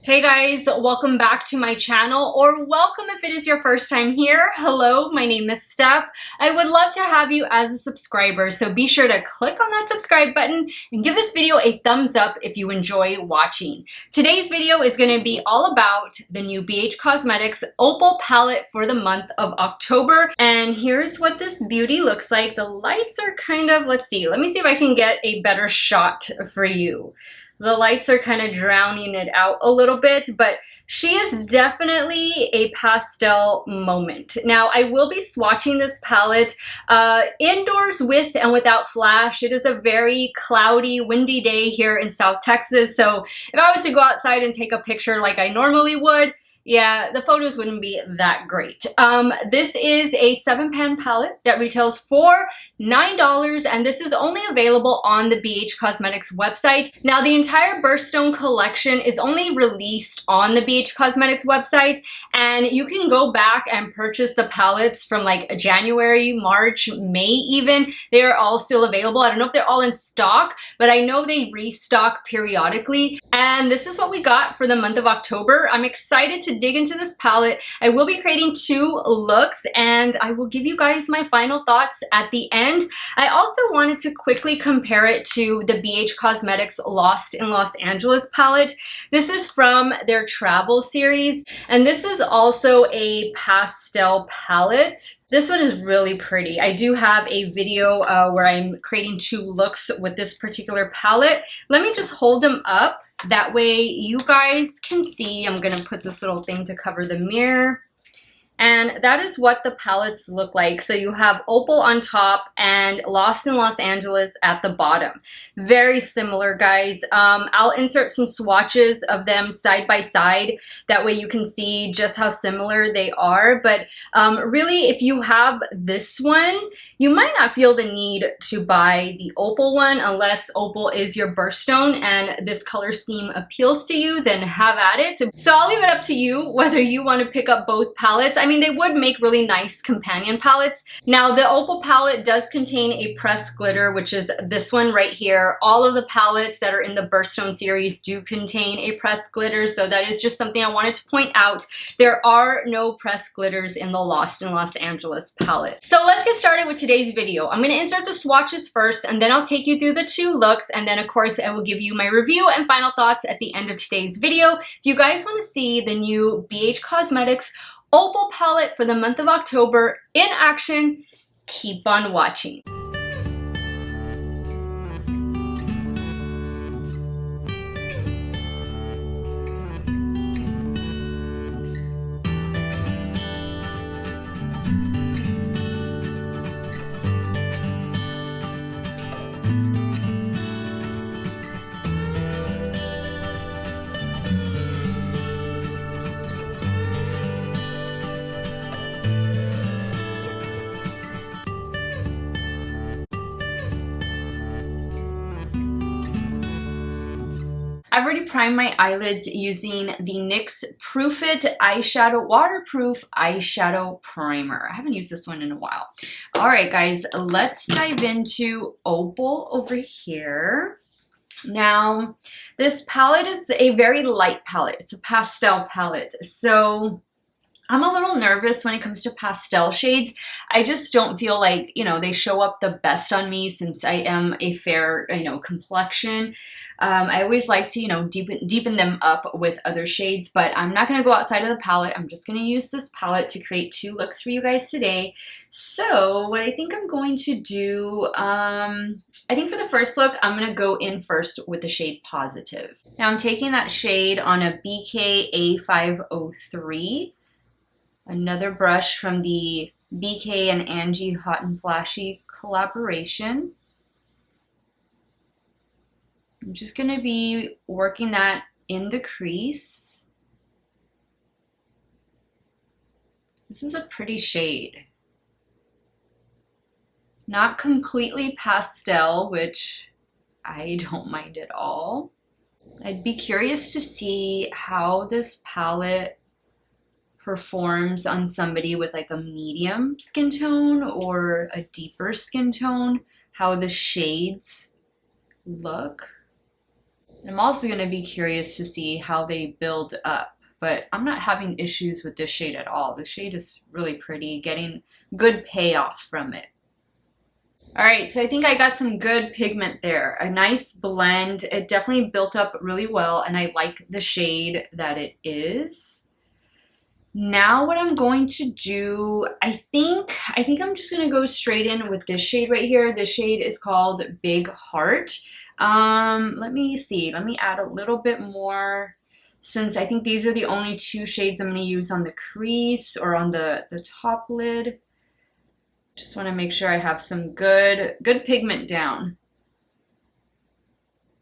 Hey guys, welcome back to my channel, or welcome if it is your first time here. Hello, my name is Steff. I would love to have you as a subscriber, so be sure to click on that subscribe button and give this video a thumbs up if you enjoy watching. Today's video is going to be all about the new BH Cosmetics Opal palette for the month of October, and here's what this beauty looks like. The lights are kind of, let me see if I can get a better shot for you. The lights are kind of drowning it out a little bit, but she is definitely a pastel moment. Now, I will be swatching this palette indoors with and without flash. It is a very cloudy, windy day here in South Texas, so if I was to go outside and take a picture like I normally would, yeah, the photos wouldn't be that great. This is a 7-pan palette that retails for $9, and this is only available on the BH Cosmetics website. Now, the entire Birthstone collection is only released on the BH Cosmetics website, and you can go back and purchase the palettes from like January, March, May even. They are all still available. I don't know if they're all in stock, but I know they restock periodically. And this is what we got for the month of October. I'm excited to dig into this palette. I will be creating 2 looks, and I will give you guys my final thoughts at the end. I also wanted to quickly compare it to the BH Cosmetics Lost in Los Angeles palette. This is from their travel series, and this is also a pastel palette. This one is really pretty. I do have a video where I'm creating 2 looks with this particular palette. Let me just hold them up. That way you guys can see. I'm gonna put this little thing to cover the mirror. And that is what the palettes look like. So you have Opal on top and Lost in Los Angeles at the bottom. Very similar, guys. I'll insert some swatches of them side by side. That way you can see just how similar they are. But really, if you have this one, you might not feel the need to buy the Opal one unless Opal is your birthstone and this color scheme appeals to you, then have at it. So I'll leave it up to you whether you want to pick up both palettes. I mean, they would make really nice companion palettes. Now, the Opal palette does contain a pressed glitter, which is this one right here. All of the palettes that are in the Birthstone series do contain a pressed glitter, so that is just something I wanted to point out. There are no pressed glitters in the Lost in Los Angeles palette. So let's get started with today's video. I'm going to insert the swatches first, and then I'll take you through the 2 looks, and then of course I will give you my review and final thoughts at the end of today's video. If you guys want to see the new BH Cosmetics Opal palette for the month of October in action, keep on watching. I've already primed my eyelids using the NYX Proof It Eyeshadow Waterproof Eyeshadow Primer. I haven't used this one in a while. All right, guys, let's dive into Opal over here. Now, this palette is a very light palette. It's a pastel palette. So I'm a little nervous when it comes to pastel shades. I just don't feel like, you know, they show up the best on me since I am a fair, complexion. I always like to, deepen them up with other shades, but I'm not going to go outside of the palette. I'm just going to use this palette to create 2 looks for you guys today. So what I think I'm going to do, I think for the first look, I'm going to go in first with the shade Positive. Now I'm taking that shade on a BK A503. Another brush from the BK and Angie Hot and Flashy collaboration. I'm just going to be working that in the crease. This is a pretty shade. Not completely pastel, which I don't mind at all. I'd be curious to see how this palette performs on somebody with like a medium skin tone or a deeper skin tone, how the shades look. I'm also going to be curious to see how they build up, but I'm not having issues with this shade at all. This shade is really pretty, getting good payoff from it. All right, so I think I got some good pigment there. A nice blend. It definitely built up really well, and I like the shade that it is. Now what I'm going to do, I think I'm just gonna go straight in with this shade right here. This shade is called Big Heart. Let me see, let me add a little bit more, since I think these are the only two shades I'm gonna use on the crease or on the top lid. Just wanna make sure I have some good pigment down.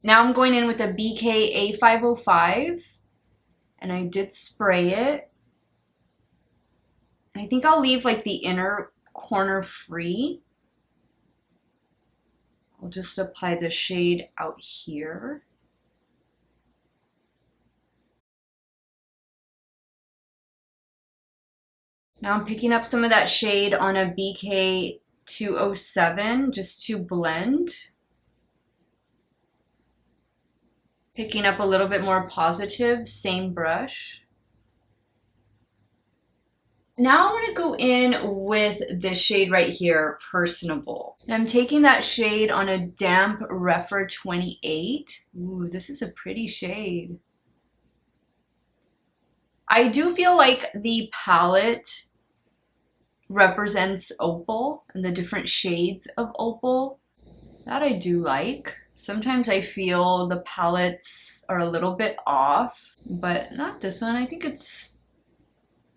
Now I'm going in with a BK A505, and I did spray it. I think I'll leave like the inner corner free. I'll just apply the shade out here. Now I'm picking up some of that shade on a BK 207 just to blend. Picking up a little bit more positive, same brush. Now I want to go in with this shade right here, Personable. And I'm taking that shade on a damp Refer 28. Ooh, this is a pretty shade. I do feel like the palette represents Opal and the different shades of Opal. That I do like. Sometimes I feel the palettes are a little bit off, but not this one. I think it's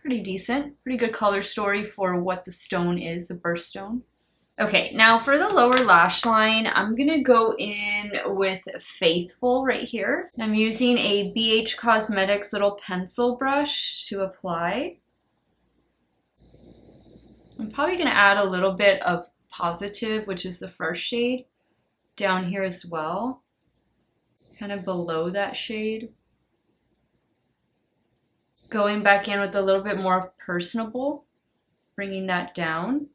pretty decent, pretty good color story for what the stone is, the birthstone. Okay, now for the lower lash line, I'm gonna go in with Faithful right here. I'm using a BH Cosmetics little pencil brush to apply. I'm probably gonna add a little bit of Positive, which is the first shade, down here as well, kind of below that shade. Going back in with a little bit more of Personable, bringing that down.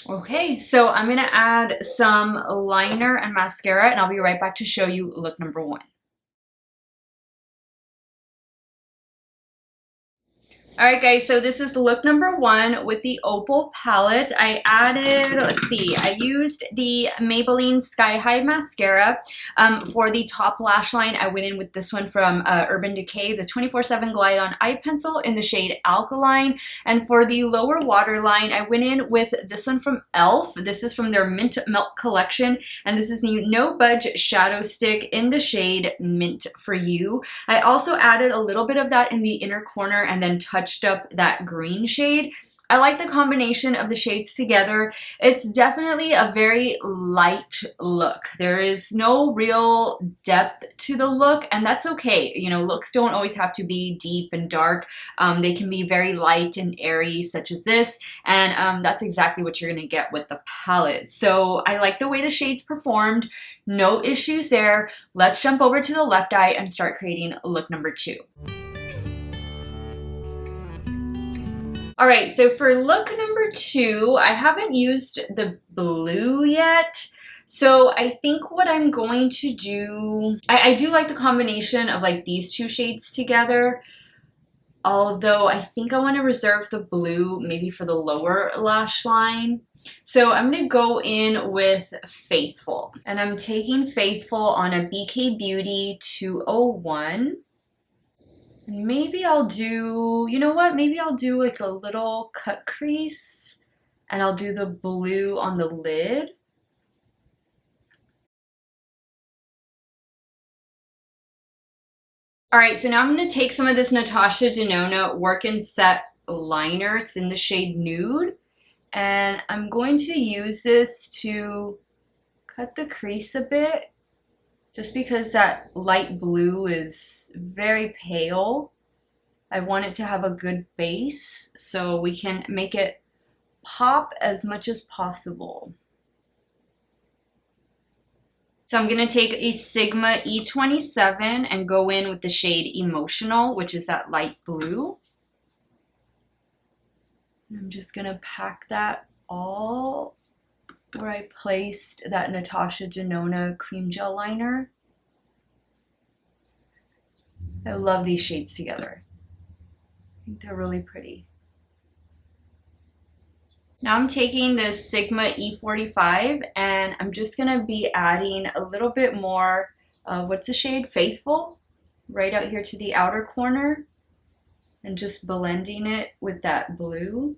Okay, so I'm gonna add some liner and mascara, and I'll be right back to show you look number 1. All right, guys, so this is look number 1 with the Opal palette. I added, let's see, I used the Maybelline Sky High Mascara. For the top lash line, I went in with this one from Urban Decay, the 24/7 Glide On Eye Pencil in the shade Alkaline. And for the lower waterline, I went in with this one from e.l.f. This is from their Mint Melt collection, and this is the No Budge Shadow Stick in the shade Mint for You. I also added a little bit of that in the inner corner and then touched up that green shade. I like the combination of the shades together. It's definitely a very light look. There is no real depth to the look, and that's okay. You know, looks don't always have to be deep and dark. They can be very light and airy, such as this, and that's exactly what you're gonna get with the palette. So I like the way the shades performed. No issues there. Let's jump over to the left eye and start creating look number 2. All right, so for look number 2, I haven't used the blue yet. So I think what I'm going to do, I do like the combination of like these two shades together. Although I think I want to reserve the blue maybe for the lower lash line. So I'm going to go in with Faithful. And I'm taking Faithful on a BK Beauty 201. Maybe I'll do, you know what? Maybe I'll do like a little cut crease and I'll do the blue on the lid. All right, so now I'm going to take some of this Natasha Denona Work and Set liner. It's in the shade Nude. And I'm going to use this to cut the crease a bit, just because that light blue is very pale. I want it to have a good base so we can make it pop as much as possible. So I'm going to take a Sigma E27 and go in with the shade Emotional, which is that light blue. And I'm just going to pack that all where I placed that Natasha Denona cream gel liner. I love these shades together. I think they're really pretty. Now I'm taking this Sigma E45 and I'm just gonna be adding a little bit more of, what's the shade? Faithful, right out here to the outer corner, and just blending it with that blue.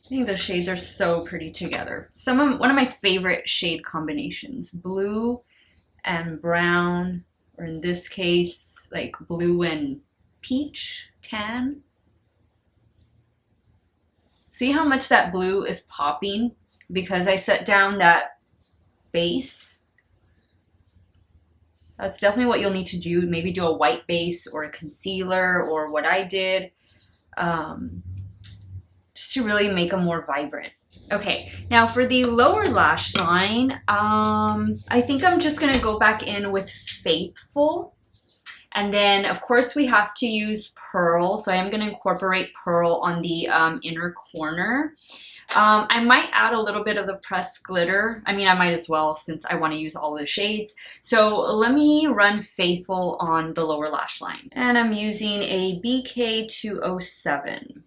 I think those shades are so pretty together. One of my favorite shade combinations, blue and brown, or in this case, like blue and peach, tan. See how much that blue is popping because I set down that base? That's definitely what you'll need to do. Maybe do a white base or a concealer, or what I did, just to really make them more vibrant. Okay, now for the lower lash line, I think I'm just gonna go back in with Faithful. And then, of course, we have to use Pearl. So I am going to incorporate Pearl on the inner corner. I might add a little bit of the pressed glitter. I mean, I might as well since I want to use all the shades. So let me run Faithful on the lower lash line. And I'm using a BK207.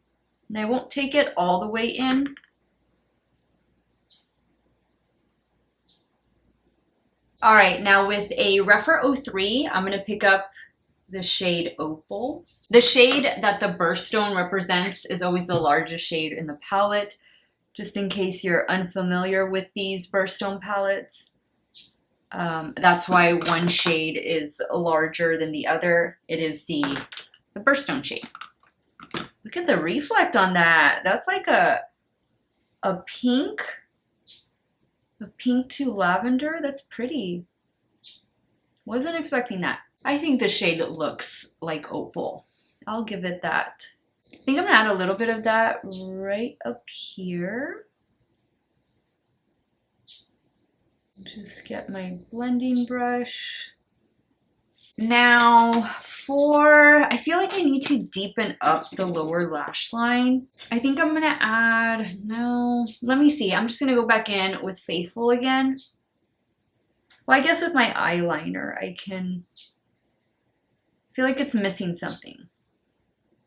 And I won't take it all the way in. All right, now with a Rephr 03, I'm going to pick up the shade Opal. The shade that the birthstone represents is always the largest shade in the palette, just in case you're unfamiliar with these birthstone palettes. That's why one shade is larger than the other. It is the birthstone shade. Look at the reflect on that. That's like a pink to lavender. That's pretty. Wasn't expecting that. I think the shade looks like Opal. I'll give it that. I think I'm gonna add a little bit of that right up here. Just get my blending brush. Now I feel like I need to deepen up the lower lash line. I think I'm gonna add, no, let me see. I'm just gonna go back in with Faithful again. Well, I guess with my eyeliner, I feel like it's missing something.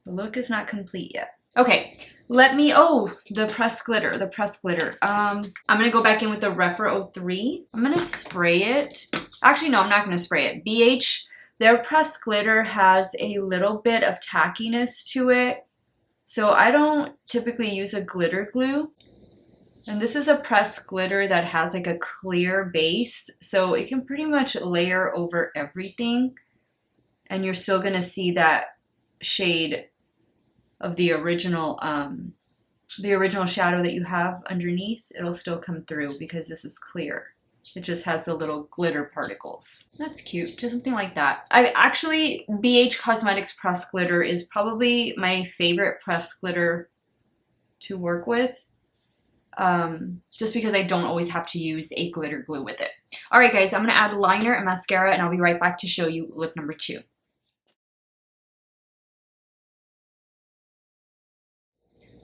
The look is not complete yet. Okay, the pressed glitter, I'm gonna go back in with the Rephr 03. I'm gonna spray it. Actually, no, I'm not gonna spray it. BH, their pressed glitter has a little bit of tackiness to it. So I don't typically use a glitter glue. And this is a pressed glitter that has like a clear base. So it can pretty much layer over everything. And you're still gonna see that shade of the original shadow that you have underneath. It'll still come through because this is clear. It just has the little glitter particles. That's cute, just something like that. BH Cosmetics pressed glitter is probably my favorite pressed glitter to work with. Just because I don't always have to use a glitter glue with it. All right, guys, I'm gonna add liner and mascara and I'll be right back to show you look number 2.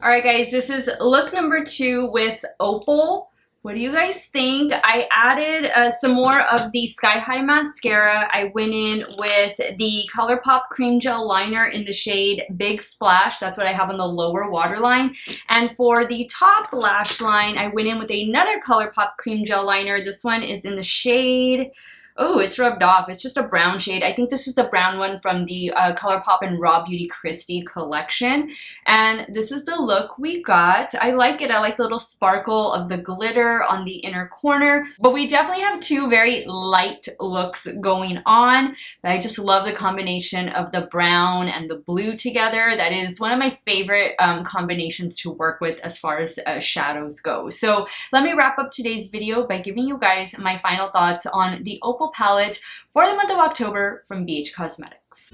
All right, guys, this is look number 2 with Opal. What do you guys think? I added some more of the Sky High mascara. I went in with the ColourPop Cream Gel Liner in the shade Big Splash. That's what I have on the lower waterline. And for the top lash line, I went in with another ColourPop Cream Gel Liner. This one is in the shade... Oh, it's rubbed off. It's just a brown shade. I think this is the brown one from the ColourPop and Raw Beauty Christie collection. And this is the look we got. I like it. I like the little sparkle of the glitter on the inner corner. But we definitely have two very light looks going on. But I just love the combination of the brown and the blue together. That is one of my favorite combinations to work with as far as shadows go. So let me wrap up today's video by giving you guys my final thoughts on the Opal palette for the month of October from BH Cosmetics.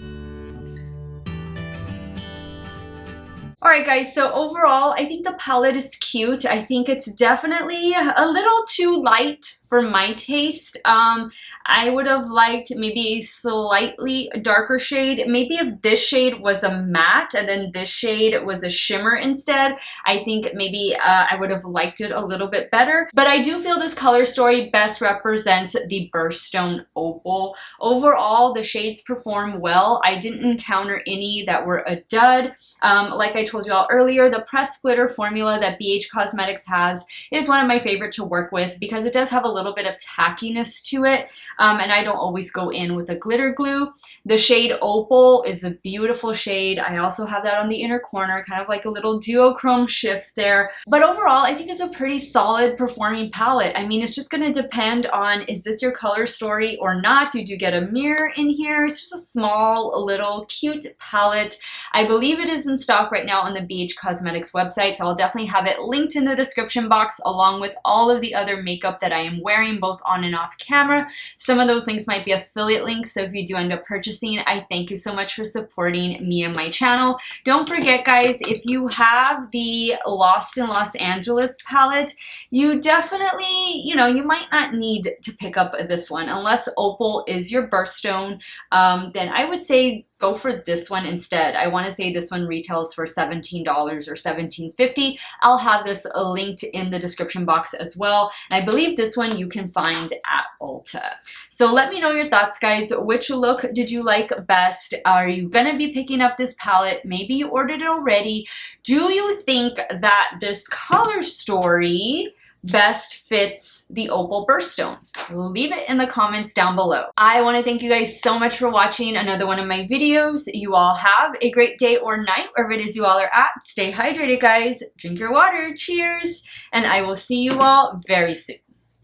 Alright guys, so overall, I think the palette is cute. I think it's definitely a little too light for my taste. I would have liked maybe a slightly darker shade. Maybe if this shade was a matte and then this shade was a shimmer instead, I think maybe I would have liked it a little bit better. But I do feel this color story best represents the Birthstone Opal. Overall, the shades perform well. I didn't encounter any that were a dud. Like I told you all earlier, the pressed glitter formula that BH Cosmetics has is one of my favorite to work with because it does have a little bit of tackiness to it, and I don't always go in with a glitter glue. The shade Opal is a beautiful shade. I also have that on the inner corner, kind of like a little duochrome shift there. But overall, I think it's a pretty solid performing palette. I mean, it's just going to depend on, is this your color story or not? Did you get a mirror in here? It's just a small, little, cute palette. I believe it is in stock right now on the BH Cosmetics website, so I'll definitely have it linked in the description box along with all of the other makeup that I am wearing both on and off camera. Some of those links might be affiliate links, so if you do end up purchasing, I thank you so much for supporting me and my channel. Don't forget guys, if you have the Lost in Los Angeles palette, you definitely, you might not need to pick up this one unless Opal is your birthstone. Then I would say go for this one instead. I want to say this one retails for $17 or $17.50. I'll have this linked in the description box as well. And I believe this one you can find at Ulta. So let me know your thoughts, guys. Which look did you like best? Are you going to be picking up this palette? Maybe you ordered it already. Do you think that this color story best fits the Opal Birthstone? Leave it in the comments down below. I want to thank you guys so much for watching another one of my videos. You all have a great day or night wherever it is you all are at. Stay hydrated, guys. Drink your water. Cheers. And I will see you all very soon.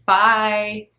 Bye.